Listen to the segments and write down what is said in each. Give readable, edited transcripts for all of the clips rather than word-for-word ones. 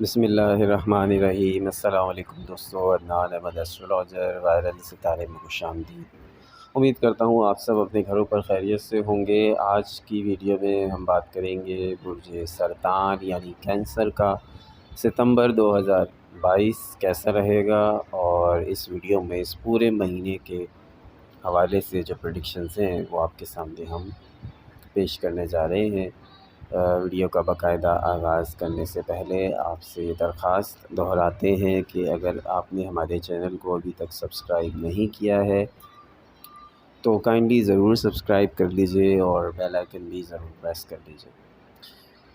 بسم اللہ الرحمن الرحیم۔ السلام علیکم دوستو، عدنان احمد ایسٹرولوجر وائرل ستارے میں خوش آمدید۔ امید کرتا ہوں آپ سب اپنے گھروں پر خیریت سے ہوں گے۔ آج کی ویڈیو میں ہم بات کریں گے برج سرطان یعنی کینسر کا ستمبر 2022 کیسا رہے گا، اور اس ویڈیو میں اس پورے مہینے کے حوالے سے جو پریڈکشنز ہیں وہ آپ کے سامنے ہم پیش کرنے جا رہے ہیں۔ ویڈیو کا باقاعدہ آغاز کرنے سے پہلے آپ سے یہ درخواست دہراتے ہیں کہ اگر آپ نے ہمارے چینل کو ابھی تک سبسکرائب نہیں کیا ہے تو کائنڈلی ضرور سبسکرائب کر لیجئے اور بیل آئیکن بھی ضرور پریس کر لیجئے۔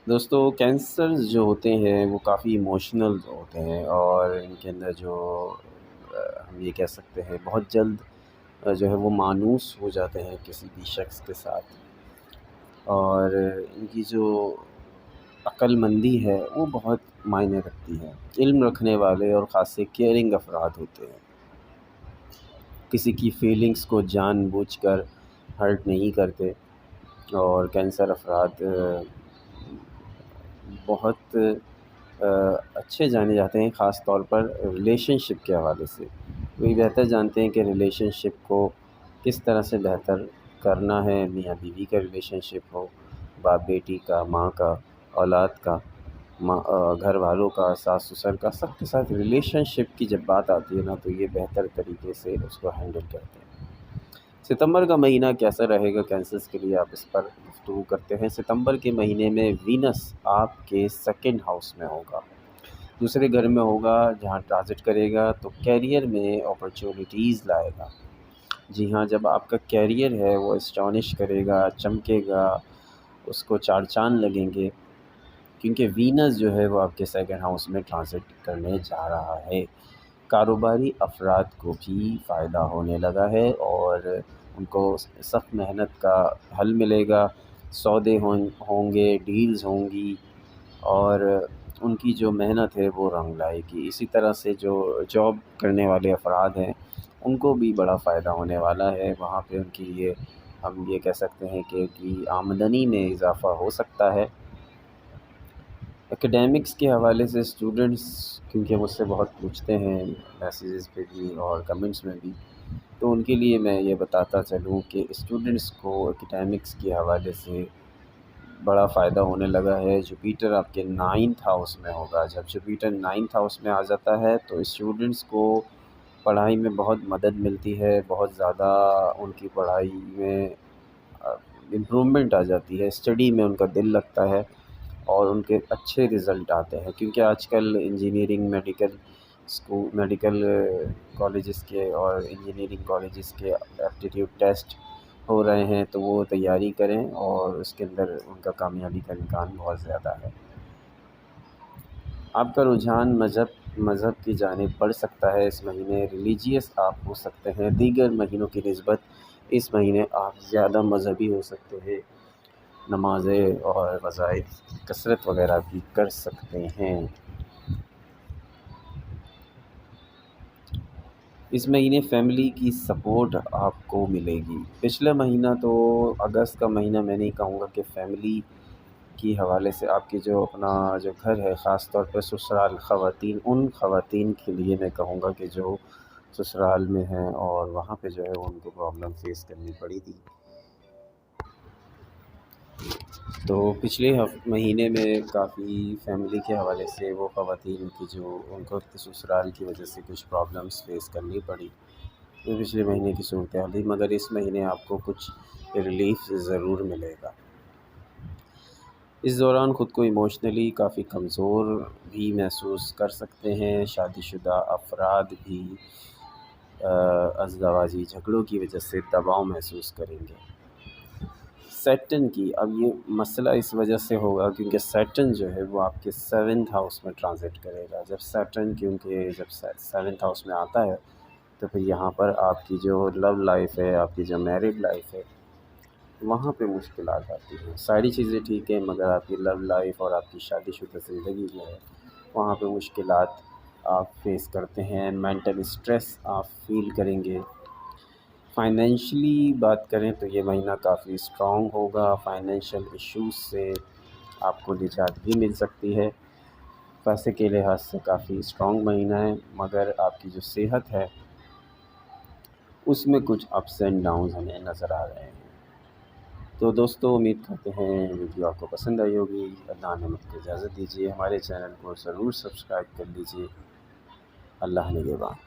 دوستو، کینسر جو ہوتے ہیں وہ کافی ایموشنل ہوتے ہیں، اور ان کے اندر جو ہم یہ کہہ سکتے ہیں بہت جلد جو ہے وہ مانوس ہو جاتے ہیں کسی بھی شخص کے ساتھ، اور ان کی جو عقل مندی ہے وہ بہت معنی رکھتی ہے۔ علم رکھنے والے اور خاصے کیئرنگ افراد ہوتے ہیں، کسی کی فیلنگز کو جان بوجھ کر ہرٹ نہیں کرتے، اور کینسر افراد بہت اچھے جانے جاتے ہیں، خاص طور پر ریلیشن شپ کے حوالے سے۔ وہی بہتر جانتے ہیں کہ ریلیشن شپ کو کس طرح سے بہتر کرنا ہے، میاں بیوی کا ریلیشن شپ ہو، باپ بیٹی کا، ماں کا، اولاد کا، گھر والوں کا، ساس سسر کا، سب کے ساتھ ریلیشن شپ کی جب بات آتی ہے نا تو یہ بہتر طریقے سے اس کو ہینڈل کرتے ہیں۔ ستمبر کا مہینہ کیسا رہے گا کینسرز کے لیے، آپ اس پر گفتگو کرتے ہیں۔ ستمبر کے مہینے میں وینس آپ کے سیکنڈ ہاؤس میں ہوگا، دوسرے گھر میں ہوگا جہاں ٹرانزٹ کرے گا، تو کیریئر میں اپرچونیٹیز لائے گا۔ جی ہاں، جب آپ کا کیریئر ہے وہ اسٹانش کرے گا، چمکے گا، اس کو چار چاند لگیں گے، کیونکہ وینس جو ہے وہ آپ کے سیکنڈ ہاؤس میں ٹرانزٹ کرنے جا رہا ہے۔ کاروباری افراد کو بھی فائدہ ہونے لگا ہے، اور ان کو سخت محنت کا حل ملے گا، سودے ہوں گے، ڈیلز ہوں گی، اور ان کی جو محنت ہے وہ رنگ لائے گی۔ اسی طرح سے جو جاب کرنے والے افراد ہیں ان کو بھی بڑا فائدہ ہونے والا ہے، وہاں پہ ان کے لیے ہم یہ کہہ سکتے ہیں کہ کی آمدنی میں اضافہ ہو سکتا ہے۔ ایکیڈیمکس کے حوالے سے اسٹوڈنٹس، کیونکہ مجھ سے بہت پوچھتے ہیں میسیجز پہ بھی اور کمنٹس میں بھی، تو ان کے لیے میں یہ بتاتا چلوں کہ اسٹوڈنٹس کو ایکیڈیمکس کے حوالے سے بڑا فائدہ ہونے لگا ہے۔ جوپیٹر آپ کے 9th ہاؤس میں ہوگا، جب جوپیٹر 9th ہاؤس میں آ جاتا ہے تو اسٹوڈنٹس کو پڑھائی میں بہت مدد ملتی ہے، بہت زیادہ ان کی پڑھائی میں امپرومنٹ آ جاتی ہے، اسٹڈی میں ان کا دل لگتا ہے اور ان کے اچھے رزلٹ آتے ہیں، کیونکہ آج کل انجینئرنگ، میڈیکل کالجز کے اور انجینئرنگ کالجز کے ایپٹیٹیوڈ ٹیسٹ ہو رہے ہیں، تو وہ تیاری کریں، اور اس کے اندر ان کا کامیابی کا امکان بہت زیادہ ہے۔ آپ کا رجحان مذہب کی جانب بڑھ سکتا ہے اس مہینے، ریلیجیس آپ ہو سکتے ہیں، دیگر مہینوں کی نسبت اس مہینے آپ زیادہ مذہبی ہو سکتے ہیں، نمازیں اور وظائف کثرت وغیرہ بھی کر سکتے ہیں۔ اس مہینے فیملی کی سپورٹ آپ کو ملے گی۔ پچھلا مہینہ تو اگست کا مہینہ میں نہیں کہوں گا کہ فیملی کی حوالے سے آپ کی جو اپنا جو گھر ہے، خاص طور پہ سسرال خواتین، ان خواتین کے لیے میں کہوں گا کہ جو سسرال میں ہیں اور وہاں پہ جو ہے ان کو پرابلم فیس کرنی پڑی تھی، تو پچھلے مہینے میں کافی فیملی کے حوالے سے وہ خواتین کی جو ان کو سسرال کی وجہ سے کچھ پرابلمس فیس کرنی پڑی، یہ پچھلے مہینے کی صورتحال تھی، مگر اس مہینے آپ کو کچھ ریلیف ضرور ملے گا۔ اس دوران خود کو ایموشنلی کافی کمزور بھی محسوس کر سکتے ہیں۔ شادی شدہ افراد بھی ازدواجی جھگڑوں کی وجہ سے دباؤ محسوس کریں گے۔ سیٹن کی اب یہ مسئلہ اس وجہ سے ہوگا کیونکہ سیٹن جو ہے وہ آپ کے 7th ہاؤس میں ٹرانزٹ کرے گا۔ جب سیٹن کیونکہ جب 7th ہاؤس میں آتا ہے تو پھر یہاں پر آپ کی جو لو لائف ہے، آپ کی جو میرڈ لائف ہے، وہاں پہ مشکلات آتی ہیں۔ ساری چیزیں ٹھیک ہیں، مگر آپ کی لو لائف اور آپ کی شادی شدہ زندگی جو ہے وہاں پہ مشکلات آپ فیس کرتے ہیں، مینٹل اسٹریس آپ فیل کریں گے۔ فائنینشلی بات کریں تو یہ مہینہ کافی اسٹرانگ ہوگا، فائنینشیل ایشوز سے آپ کو نجات بھی مل سکتی ہے۔ پیسے کے لحاظ سے کافی اسٹرانگ مہینہ ہے، مگر آپ کی جو صحت ہے اس میں کچھ اپس اینڈ ڈاؤنز ہمیں نظر آ رہے ہیں۔ تو دوستو، امید کرتے ہیں ویڈیو آپ کو پسند آئی ہوگی۔ عدنان احمد کو اجازت دیجیے، ہمارے چینل کو ضرور سبسکرائب کر لیجیے۔ اللہ نگہباں۔